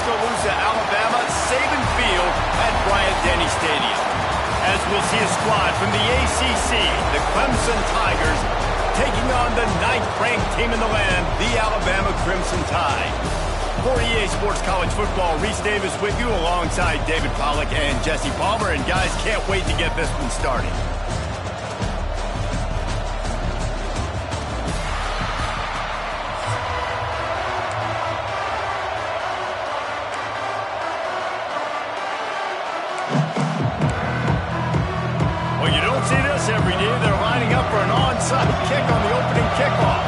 Tuscaloosa, Alabama, Saban Field at Bryant-Denny Stadium. As we'll see a squad from the ACC, the Clemson Tigers, taking on the 9th-ranked team in the land, the Alabama Crimson Tide. For EA Sports College Football, Reese Davis with you alongside David Pollack and Jesse Palmer. And guys, can't wait to get this one started. Well, you don't see this every day. They're lining up for an onside kick on the opening kickoff.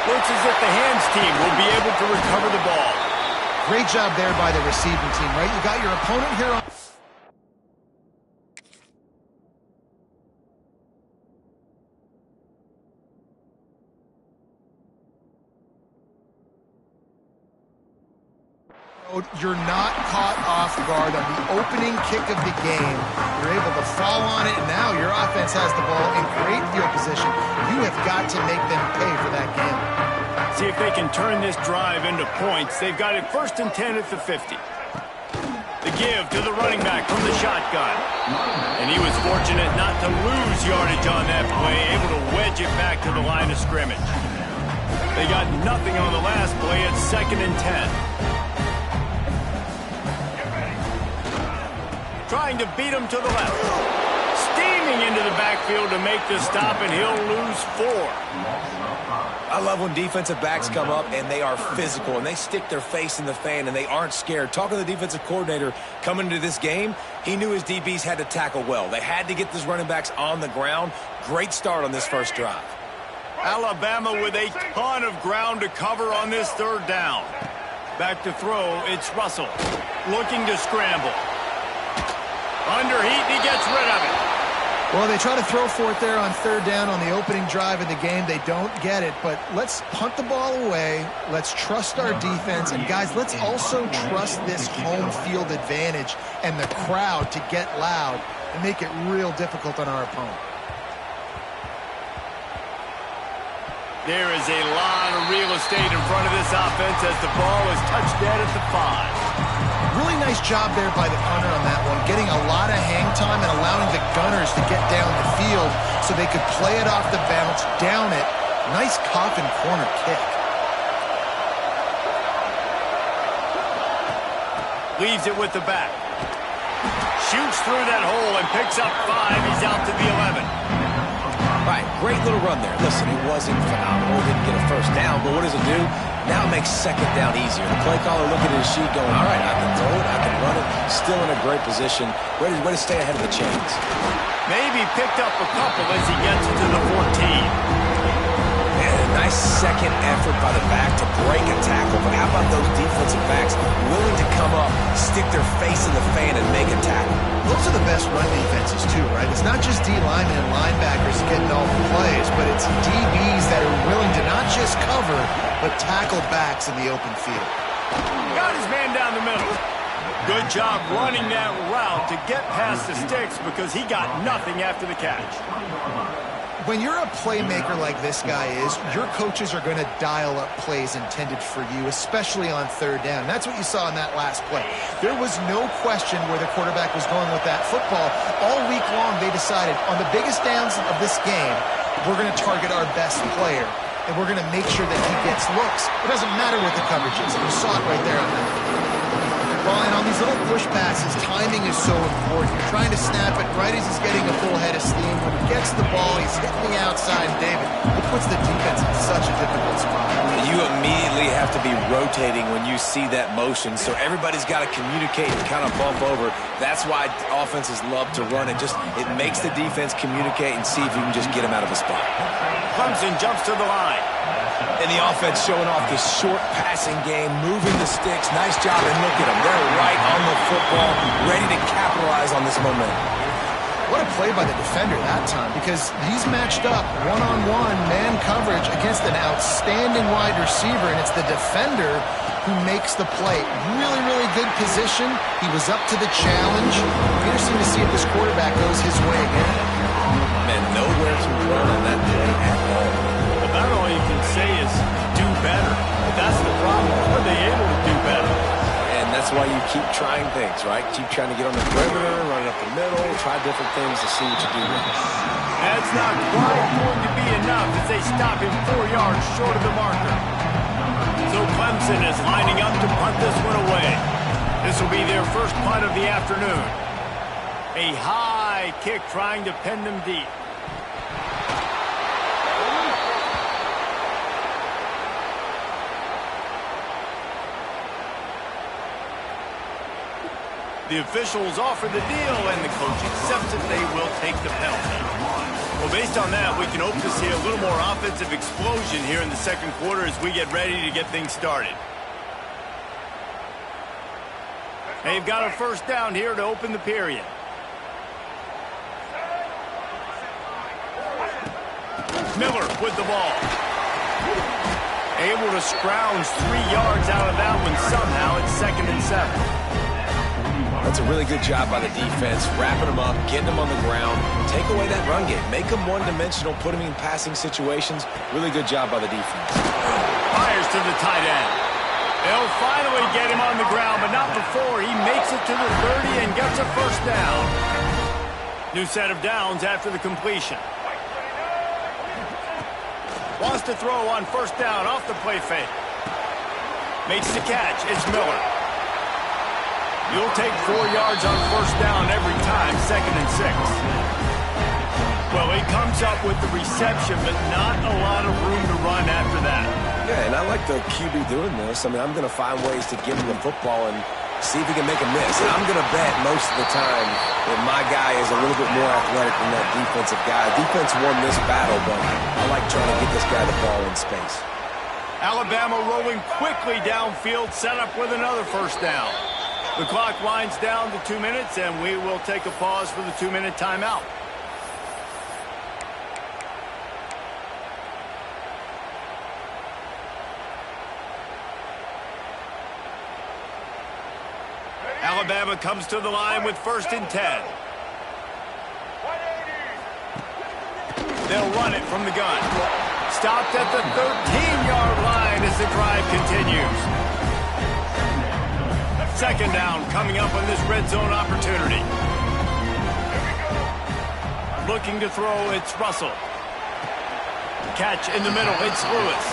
Looks as if the hands team will be able to recover the ball. Great job there by the receiving team, right? You got your opponent here on... You're not caught off guard on the opening kick of the game. You're able to fall on it, and now your offense has the ball in great field position. You have got to make them pay for that game. See if they can turn this drive into points. They've got it 1st and 10 at the 50. The give to the running back from the shotgun. And he was fortunate not to lose yardage on that play, able to wedge it back to the line of scrimmage. They got nothing on the last play at 2nd and 10. Trying to beat him to the left. Steaming into the backfield to make the stop, and he'll lose 4. I love when defensive backs come up and they are physical and they stick their face in the fan and they aren't scared. Talking to the defensive coordinator coming into this game, he knew his DBs had to tackle well. They had to get these running backs on the ground. Great start on this first drive. Alabama with a ton of ground to cover on this 3rd down. Back to throw, it's Russell. Looking to scramble. Under heat, and he gets rid of it. Well, they try to throw for it there on 3rd down on the opening drive of the game. They don't get it, but let's punt the ball away. Let's trust our defense. And, guys, let's also trust this home field advantage and the crowd to get loud and make it real difficult on our opponent. There is a lot of real estate in front of this offense as the ball is touched dead at the 5. Really nice job there by the punter on that one, getting a lot of hang time and allowing the Gunners to get down the field so they could play it off the bounce, down it. Nice coffin corner kick. Leaves it with the back. Shoots through that hole and picks up 5. He's out to the 11. Right, great little run there. Listen, it wasn't phenomenal. Didn't get a first down, but what does it do? Now it makes 2nd down easier. The play caller looking at his sheet going, all right, I can throw it, I can run it. Still in a great position. Way to stay ahead of the chains. Maybe picked up a couple as he gets to the 14. And a nice second effort by the back to break a tackle. But how about those defensive backs willing to come up, stick their face in the fan, and make a tackle? Those are the best run defenses, too, right? It's not just D linemen and linebackers getting all the plays, but it's DBs that are willing to not just cover, but tackle backs in the open field. Got his man down the middle. Good job running that route to get past the sticks because he got nothing after the catch. When you're a playmaker like this guy is, your coaches are going to dial up plays intended for you, especially on 3rd down. That's what you saw in that last play. There was no question where the quarterback was going with that football. All week long, they decided on the biggest downs of this game, we're going to target our best player, and we're going to make sure that he gets looks. It doesn't matter what the coverage is. You saw it right there on that. Well, and on these little push passes, timing is so important. You're trying to snap it right as he's getting a full head of steam. When he gets the ball, he's hitting the outside, David. It puts the defense in such a difficult spot. You immediately have to be rotating when you see that motion, so everybody's got to communicate and kind of bump over. That's why offenses love to run it. It makes the defense communicate and see if you can just get him out of a spot. Clemson jumps to the line. And the offense showing off this short passing game, moving the sticks. Nice job, and look at them. They're right on the football, ready to capitalize on this momentum. What a play by the defender that time, because he's matched up one-on-one man coverage against an outstanding wide receiver, and it's the defender who makes the play. Really, really good position. He was up to the challenge. Interesting to see if this quarterback goes his way again. Man, nowhere to run on that play at all. About all you can say is do better. But that's the problem. Are they able to do better? And that's why you keep trying things, right? Keep trying to get on the perimeter, run up the middle, try different things to see what you do with it. That's not quite going to be enough as they stop him 4 yards short of the marker. So Clemson is lining up to punt this one away. This will be their first punt of the afternoon. A high kick trying to pin them deep. The officials offer the deal, and the coach accepts it. They will take the penalty. Well, based on that, we can hope to see a little more offensive explosion here in the second quarter as we get ready to get things started. They've got a first down here to open the period. Miller with the ball. Able to scrounge 3 yards out of that one somehow. It's 2nd and 7. That's a really good job by the defense, wrapping them up, getting them on the ground, take away that run game, make them one-dimensional, put them in passing situations. Really good job by the defense. Fires to the tight end. They'll finally get him on the ground, but not before he makes it to the 30 and gets a first down. New set of downs after the completion. Wants to throw on first down off the play fake. Makes the catch. It's Miller. You'll take 4 yards on first down every time, 2nd and 6. Well, he comes up with the reception, but not a lot of room to run after that. Yeah, and I like the QB doing this. I mean, I'm going to find ways to give him the football and see if he can make a miss. And I'm going to bet most of the time that my guy is a little bit more athletic than that defensive guy. Defense won this battle, but I like trying to get this guy the ball in space. Alabama rolling quickly downfield, set up with another first down. The clock winds down to 2 minutes, and we will take a pause for the 2-minute timeout. Alabama comes to the line with 1st and 10. They'll run it from the gun. Stopped at the 13-yard line as the drive continues. 2nd down coming up on this red zone opportunity. Looking to throw, it's Russell. Catch in the middle, it's Lewis.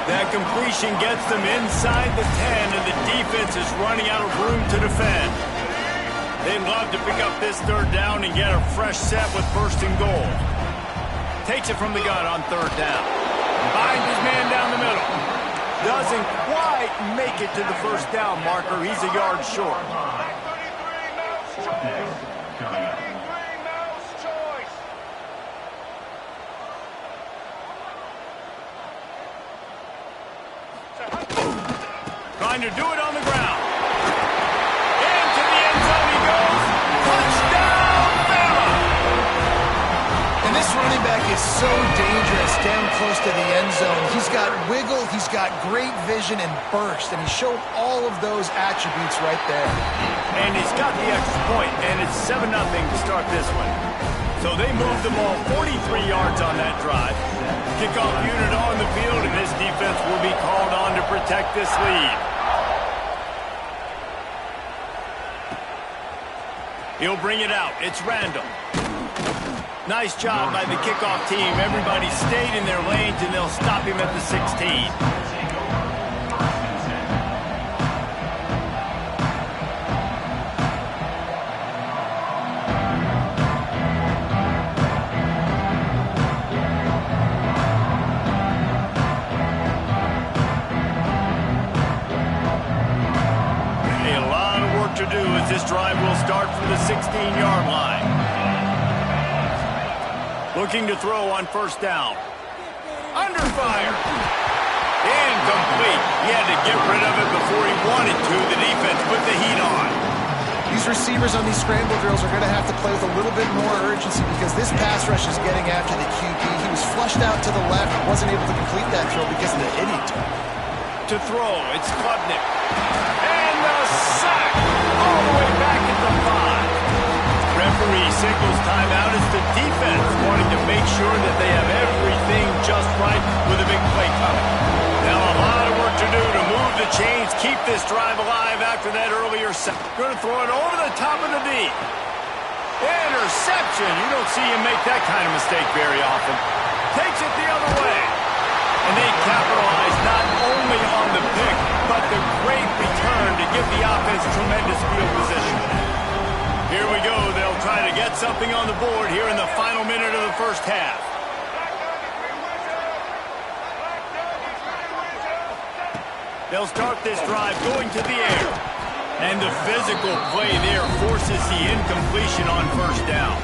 That completion gets them inside the 10, and the defense is running out of room to defend. They'd love to pick up this 3rd down and get a fresh set with 1st and goal. Takes it from the gun on 3rd down. Finds his man down the middle. Doesn't quite make it to the first down marker. He's a yard short. Trying to do it on the ground. Into the end zone he goes. Touchdown, Bama! And this running back is so dangerous down close to the end zone. He's got wiggle, he's got great vision and burst, and he showed all of those attributes right there. And he's got the extra point, and it's 7-0 to start this one. So they move the ball 43 yards on that drive. Kickoff unit on the field, and this defense will be called on to protect this lead. He'll bring it out. It's Randall. Nice job by the kickoff team. Everybody stayed in their lanes, and they'll stop him at the 16. To do as this drive will start from the 16-yard line. Looking to throw on first down. Under fire. Incomplete. He had to get rid of it before he wanted to. The defense put the heat on. He's These receivers on these scramble drills are going to have to play with a little bit more urgency because this pass rush is getting after the QB. He was flushed out to the left, wasn't able to complete that throw because of the hit he took. To throw, it's Klubnik. And a sack all the way back at the 5. Referee signals timeout as the defense wanting to make sure that they have everything just right with a big play coming. Now a lot of work to do to move the chains, keep this drive alive after that earlier sack. Going to throw it over the top of the D. Interception. You don't see him make that kind of mistake very often. Takes it the other way. And they capitalize not only on the pick, but the great return to give the offense tremendous field position. Here we go. They'll try to get something on the board here in the final minute of the first half. They'll start this drive going to the air. And the physical play there forces the incompletion on first down.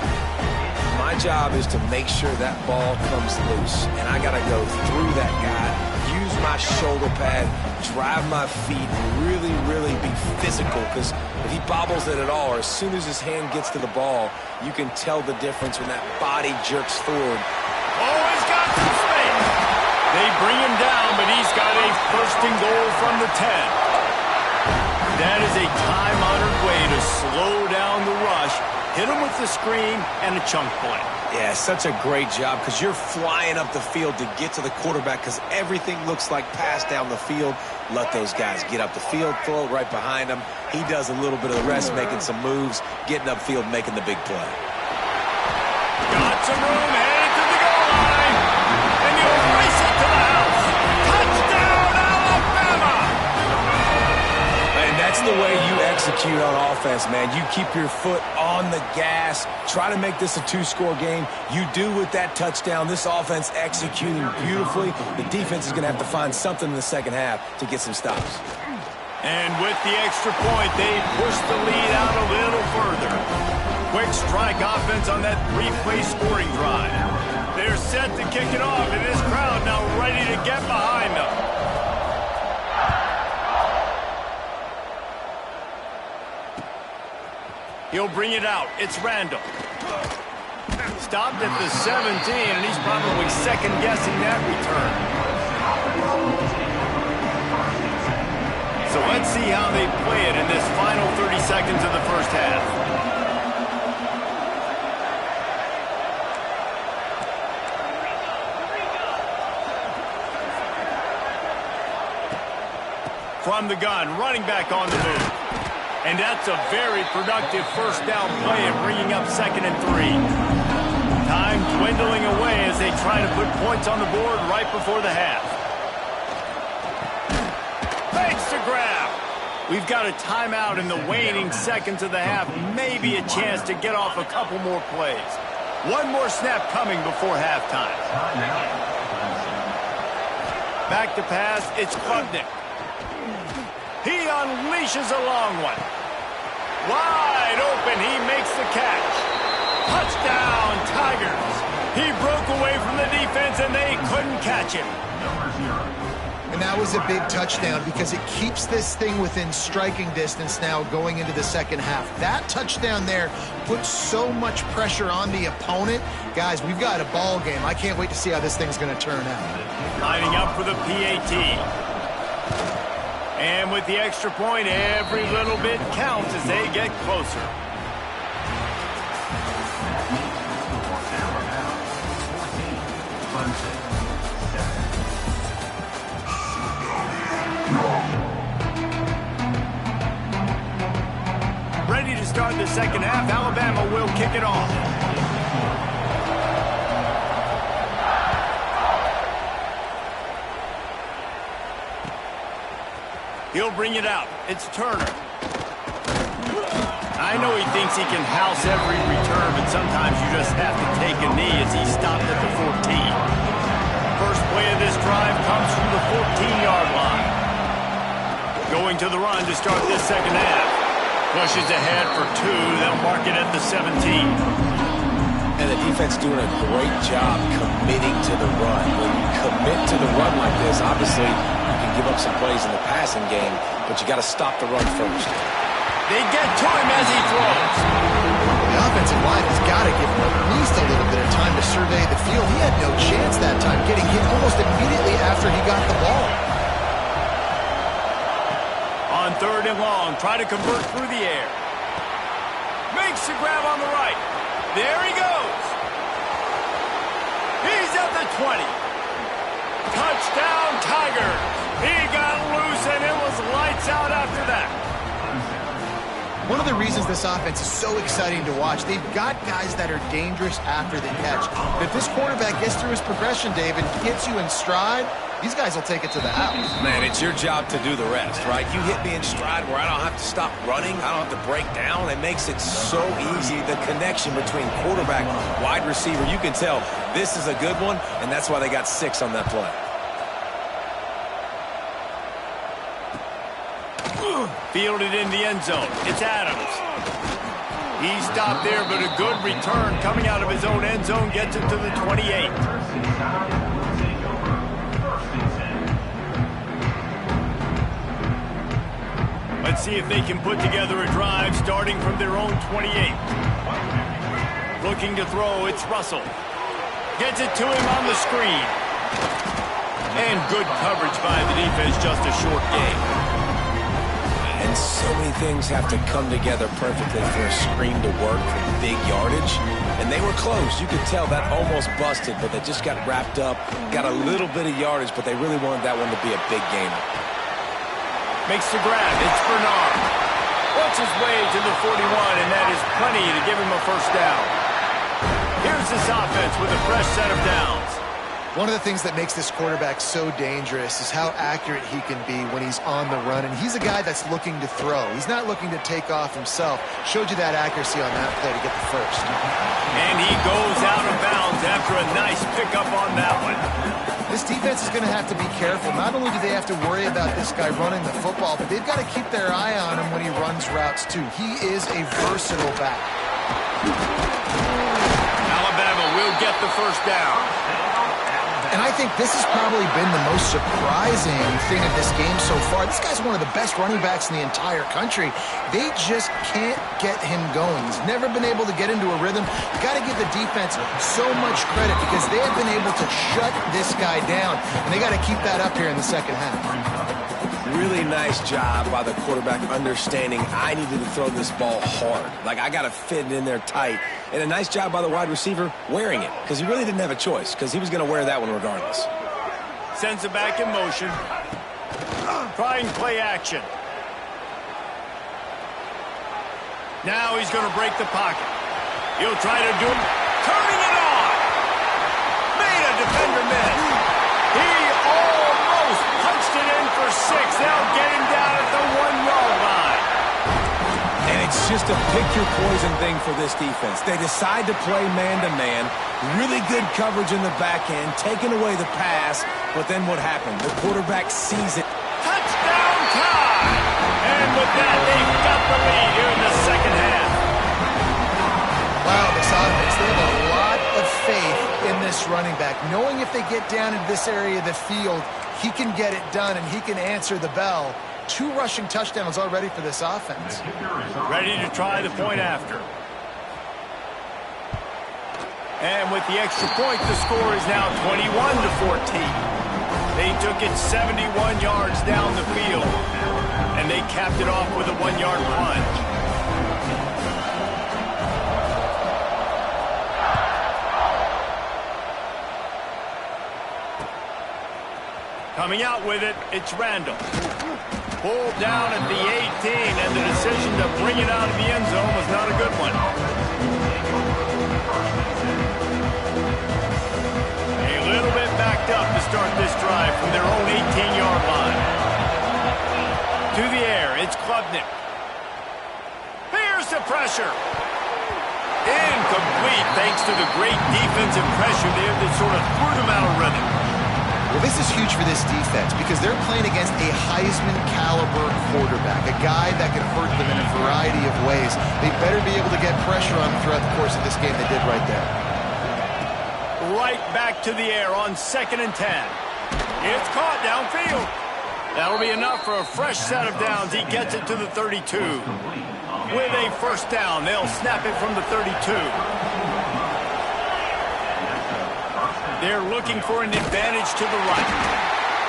My job is to make sure that ball comes loose. And I got to go through that guy, use my shoulder pad, drive my feet, really, really be physical. Because if he bobbles it at all, or as soon as his hand gets to the ball, you can tell the difference when that body jerks forward. Oh, he's got some space. They bring him down, but he's got a first and goal from the 10. That is a time-honored way to slow down the rush, hit him with the screen, and a chunk play. Yeah, such a great job because you're flying up the field to get to the quarterback because everything looks like pass down the field. Let those guys get up the field, throw it right behind him. He does a little bit of the rest, making some moves, getting upfield, making the big play. Got some room, headed to the goal line, and he'll race it to the house. Touchdown, Alabama! And that's the way you execute on offense, man. You keep your foot on the gas, try to make this a two-score game. You do with that touchdown. This offense executing beautifully. The defense is going to have to find something in the second half to get some stops. And with the extra point, they push the lead out a little further. Quick strike offense on that three-play scoring drive. They're set to kick it off, and this crowd now ready to get behind them. He'll bring it out. It's Randall. Stopped at the 17, and he's probably second-guessing that return. So let's see how they play it in this final 30 seconds of the first half. From the gun, running back on the move. And that's a very productive first down play and bringing up 2nd and 3. Time dwindling away as they try to put points on the board right before the half. Fakes the grab. We've got a timeout in the waning seconds of the half. Maybe a chance to get off a couple more plays. One more snap coming before halftime. Back to pass, it's Klubnik. He unleashes a long one. Wide open, he makes the catch. Touchdown, Tigers. He broke away from the defense, and they couldn't catch him. And that was a big touchdown because it keeps this thing within striking distance now going into the second half. That touchdown there puts so much pressure on the opponent. Guys, we've got a ball game. I can't wait to see how this thing's going to turn out. Lining up for the PAT. And with the extra point, every little bit counts as they get closer. Ready to start the second half. Alabama will kick it off. He'll bring it out. It's Turner. I know he thinks he can house every return, but sometimes you just have to take a knee as he stopped at the 14. First play of this drive comes from the 14-yard line. Going to the run to start this second half. Pushes ahead for 2. They'll mark it at the 17. And the defense doing a great job committing to the run. When you commit to the run like this, obviously you can give up some plays in the passing game, but you got to stop the run first. They get to him as he throws. The offensive line has got to give him at least a little bit of time to survey the field. He had no chance that time, getting hit almost immediately after he got the ball. On 3rd and long, try to convert through the air. Makes the grab on the right. There he goes. He's at the 20. Touchdown, Tigers. He got loose, and it was lights out after that. One of the reasons this offense is so exciting to watch, they've got guys that are dangerous after the catch. If this quarterback gets through his progression, David, gets you in stride, these guys will take it to the house. Man, it's your job to do the rest, right? You hit me in stride where I don't have to stop running. I don't have to break down. It makes it so easy. The connection between quarterback, wide receiver, you can tell this is a good one, and that's why they got 6 on that play. Fielded in the end zone. It's Adams. He stopped there, but a good return coming out of his own end zone gets him to the 28. Let's see if they can put together a drive starting from their own 28. Looking to throw, it's Russell. Gets it to him on the screen. And good coverage by the defense, just a short gain. And so many things have to come together perfectly for a screen to work for big yardage. And they were close. You could tell that almost busted, but they just got wrapped up, got a little bit of yardage, but they really wanted that one to be a big gainer. Makes the grab. It's Bernard. Works his way to the 41, and that is plenty to give him a first down. Here's this offense with a fresh set of downs. One of the things that makes this quarterback so dangerous is how accurate he can be when he's on the run. And he's a guy that's looking to throw. He's not looking to take off himself. Showed you that accuracy on that play to get the first. And he goes out of bounds after a nice pickup on that one. This defense is going to have to be careful. Not only do they have to worry about this guy running the football, but they've got to keep their eye on him when he runs routes too. He is a versatile back. Alabama will get the first down. And I think this has probably been the most surprising thing of this game so far. This guy's one of the best running backs in the entire country. They just can't get him going. He's never been able to get into a rhythm. You've got to give the defense so much credit because they have been able to shut this guy down. And they got to keep that up here in the second half. Really nice job by the quarterback understanding I needed to throw this ball hard. Like, I got to fit it in there tight. And a nice job by the wide receiver wearing it because he really didn't have a choice because he was going to wear that one regardless. Sends it back in motion. Trying play action. Now he's going to break the pocket. He'll try to do it. Turning it on. Made a defender miss. He almost punched it in for 6. They'll get him down at the 1-yard line. And it's just a pick-your-poison thing for this defense. They decide to play man-to-man, really good coverage in the back end, taking away the pass, but then what happened? The quarterback sees it. Touchdown time! And with that, they've got the lead here in the second half. Wow, this offense, they have a lot of faith in this running back, knowing if they get down into this area of the field, he can get it done and he can answer the bell. 2 rushing touchdowns already for this offense. Ready to try the point after. And with the extra point, the score is now 21-14. They took it 71 yards down the field, and they capped it off with a 1-yard plunge. Coming out with it, it's Randall. Pulled down at the 18, and the decision to bring it out of the end zone was not a good one. A little bit backed up to start this drive from their own 18-yard line. To the air, it's Klubnik. Here's the pressure. Incomplete thanks to the great defensive pressure there that sort of threw them out of rhythm. Well, this is huge for this defense because they're playing against a Heisman-caliber quarterback, a guy that can hurt them in a variety of ways. They better be able to get pressure on him throughout the course of this game. They did right there. Right back to the air on 2nd and 10. It's caught downfield. That'll be enough for a fresh set of downs. He gets it to the 32. With a first down, they'll snap it from the 32. They're looking for an advantage to the right.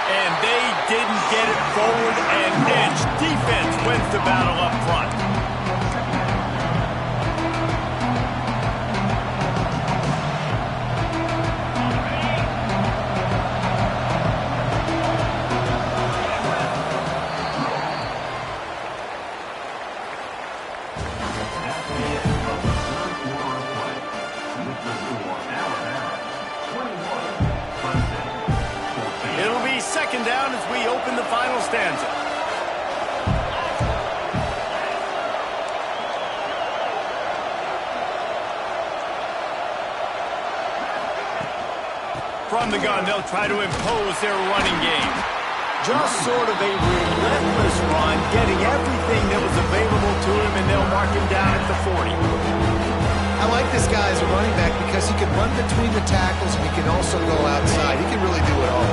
And they didn't get it forward an inch. Defense wins the battle up front. Second down as we open the final stanza. From the gun, they'll try to impose their running game. Just sort of a relentless run, getting everything that was available to him, and they'll mark him down at the 40. I like this guy as a running back because he can run between the tackles and he can also go outside. He can really do it all.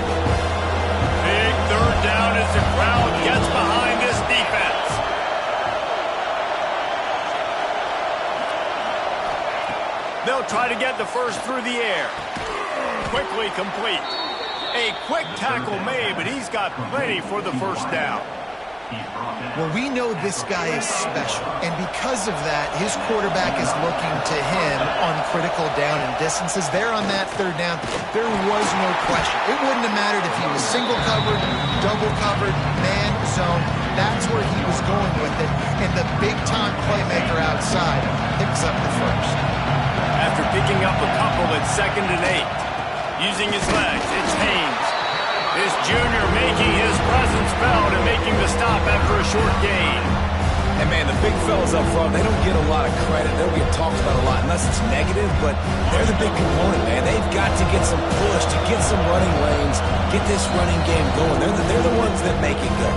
Big third down as the crowd gets behind this defense. They'll try to get the first through the air. Quickly complete. A quick tackle made, but he's got plenty for the first down. Well, we know this guy is special, and because of that, his quarterback is looking to him on critical down and distances. There on that third down, there was no question. It wouldn't have mattered if he was single covered, double covered, man, zone. That's where he was going with it, and the big-time playmaker outside picks up the first. After picking up a couple at 2nd and 8, using his legs, it's Haynes. This junior making his presence felt and making the stop after a short gain. And, man, the big fellas up front, they don't get a lot of credit. They don't get talked about a lot unless it's negative, but they're the big component, man. They've got to get some push, to get some running lanes, get this running game going. They're the ones that make it go.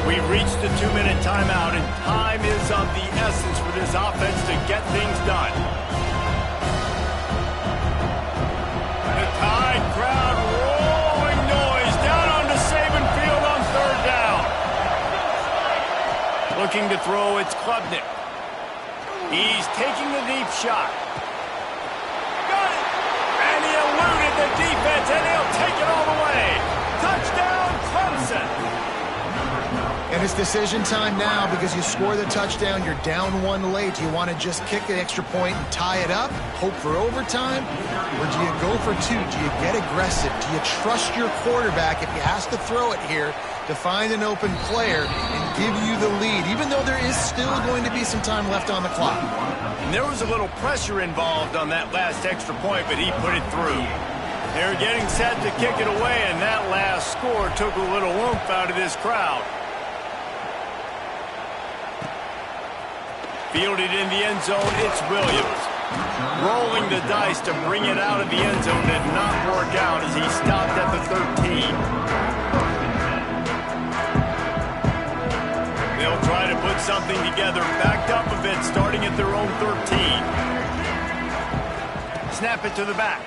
We've reached the 2-minute timeout, and time is of the essence for this offense to get things done. The Tide crowd rolling noise down onto Saban Field on third down. Looking to throw, it's Klubnik. He's taking the deep shot. Got it! And he eluded the defense, and he'll take it all the way. Touchdown, Clemson! And it's decision time now because you score the touchdown, you're down one late. Do you want to just kick an extra point and tie it up, hope for overtime? Or do you go for two? Do you get aggressive? Do you trust your quarterback if he has to throw it here to find an open player and give you the lead, even though there is still going to be some time left on the clock? And there was a little pressure involved on that last extra point, but he put it through. They're getting set to kick it away, and that last score took a little oomph out of this crowd. Fielded in the end zone, it's Williams. Rolling the dice to bring it out of the end zone did not work out as he stopped at the 13. They'll try to put something together, backed up a bit, starting at their own 13. Snap it to the back.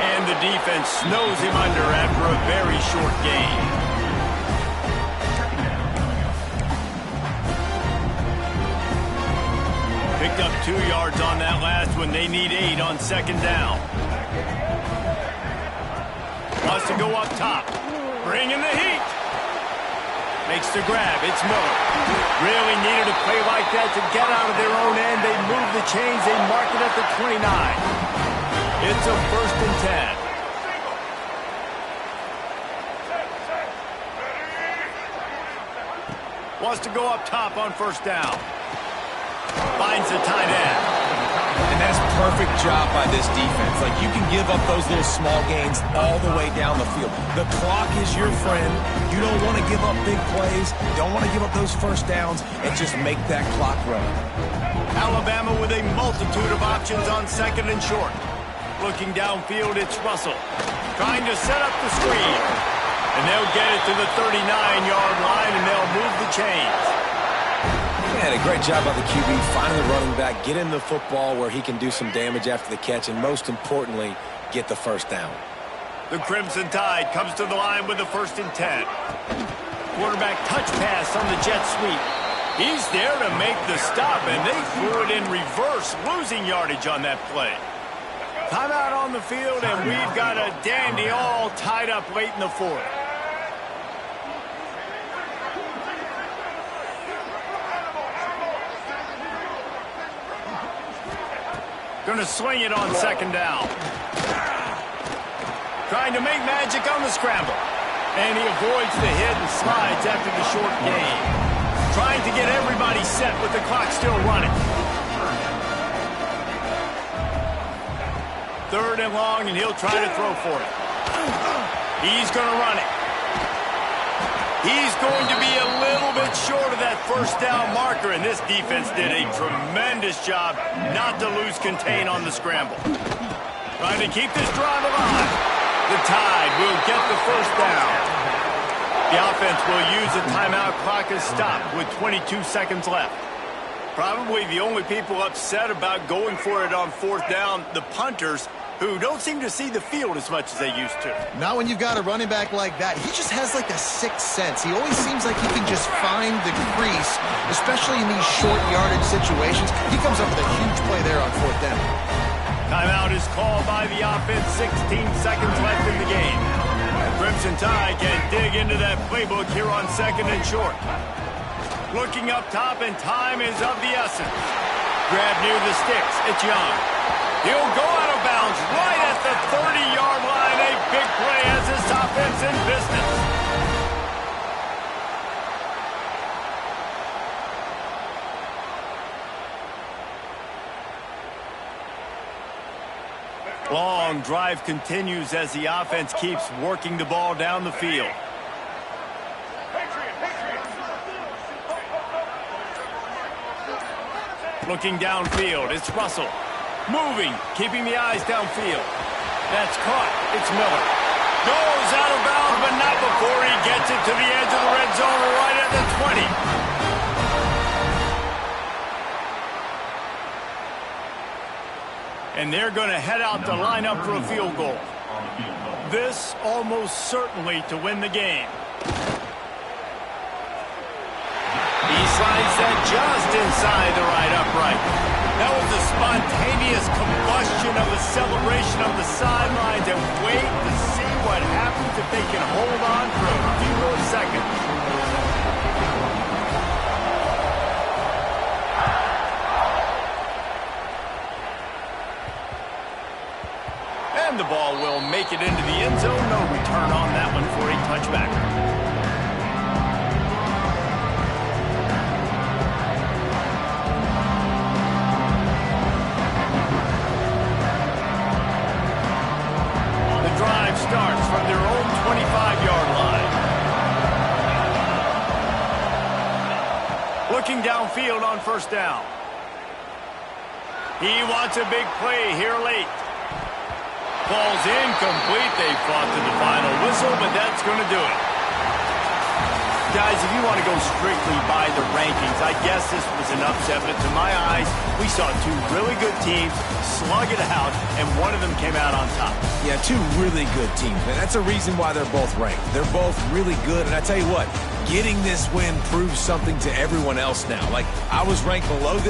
And the defense snows him under after a very short gain. Picked up 2 yards on that last one. They need 8 on second down. Wants to go up top. Bringing the heat. Makes the grab. It's Miller. Really needed a play like that to get out of their own end. They move the chains. They mark it at the 29. It's a 1st and 10. Wants to go up top on first down. Finds the tight end. And that's perfect job by this defense. Like, you can give up those little small gains all the way down the field. The clock is your friend. You don't want to give up big plays. Don't want to give up those first downs and just make that clock run. Alabama with a multitude of options on second and short. Looking downfield, it's Russell. Trying to set up the screen. And they'll get it to the 39-yard line, and they'll move the chains. And a great job by the QB, finding the running back, get him the football where he can do some damage after the catch, and most importantly, get the first down. The Crimson Tide comes to the line with the 1st and 10. Quarterback touch pass on the jet sweep. He's there to make the stop, and they threw it in reverse, losing yardage on that play. Timeout on the field, and we've got a dandy all tied up late in the 4th. Going to swing it on 2nd down. Trying to make magic on the scramble. And he avoids the hit and slides after the short gain. Trying to get everybody set with the clock still running. 3rd and long, and he'll try to throw for it. He's going to run it. He's going to be a little bit short of that 1st down marker, and this defense did a tremendous job not to lose contain on the scramble. Trying to keep this drive alive. The Tide will get the 1st down. The offense will use a timeout. Clock is stopped with 22 seconds left. Probably the only people upset about going for it on 4th down, the punters, who don't seem to see the field as much as they used to. Not when you've got a running back like that. He just has like a sixth sense. He always seems like he can just find the crease, especially in these short yardage situations. He comes up with a huge play there on 4th down. Timeout is called by the offense. 16 seconds left in the game. Crimson Tide can dig into that playbook here on 2nd and short. Looking up top, and time is of the essence. Grab near the sticks. It's Young. He'll go out of bounds right at the 30-yard line. A big play as this offense in business. Long drive continues as the offense keeps working the ball down the field. Looking downfield, it's Russell. Moving, keeping the eyes downfield. That's caught. It's Miller. Goes out of bounds, but not before he gets it to the edge of the red zone right at the 20. And they're going to head out to line up for a field goal. This almost certainly to win the game. He slides that just inside the right upright. That was a spontaneous combustion of the celebration of the sidelines, and wait to see what happens if they can hold on for a few more seconds. And the ball will make it into the end zone. No return on that one for a touchback. Starts from their own 25-yard line. Looking downfield on 1st down. He wants a big play here late. Falls incomplete. They fought to the final whistle, but that's going to do it. Guys, if you want to go strictly by the rankings, I guess this was an upset, but to my eyes, we saw two really good teams slug it out, and one of them came out on top. Yeah, two really good teams, man. That's a reason why they're both ranked. They're both really good, and I tell you what, getting this win proves something to everyone else now. Like, I was ranked below this